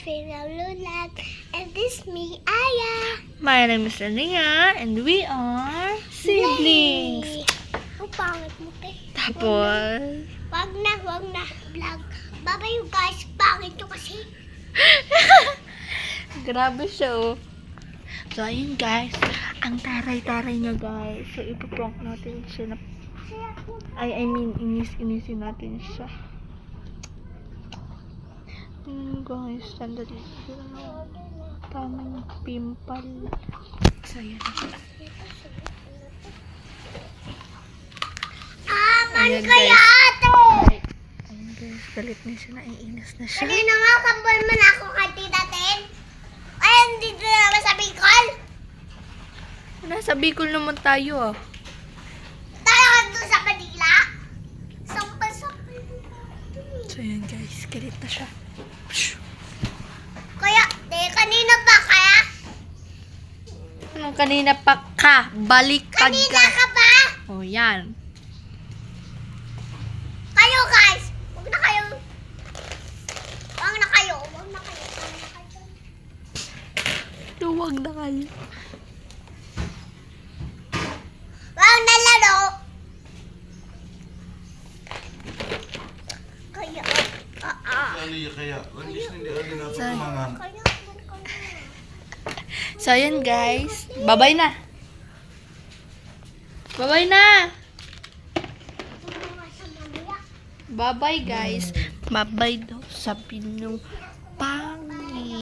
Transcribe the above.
Lulag, and this me, Aya. My name is Ania, and we are siblings. Ang pangit mo, te. Tapos, Wag na, vlog. Bye-bye you guys, pangit nyo kasi. grabe siya oh. So, ayun guys, ang taray-taray niya guys. So, ipaprank natin siya na, I mean, inisin natin siya. Guys, sandali. Tamang pimple. So, ayan. Ayan, Kaya guys. ate. Ayun guys, galit na siya, naiinis na siya. Kanina nga, kambal man ako kay Tita Ten. Ay, dito naman sa Bicol. Nasa Bicol naman tayo ah. Tayo ka doon sa Manila. Sampal-sampal. So, ayan guys, galit na siya. Kaya, te, kanina pa kaya? Anong kanina pa ka? Baliktad Kanina ka. ka pa? Oh, yan. Kayo guys, huwag na kayo. Huwag na kayo. Luwag na kayo. Huwag na laro. Kaya, Kaya, hindi napakumangan. kaya. So, ayan guys. Bye-bye na. Bye-bye na. Bye-bye guys. Bye-bye daw. Sabi nung pang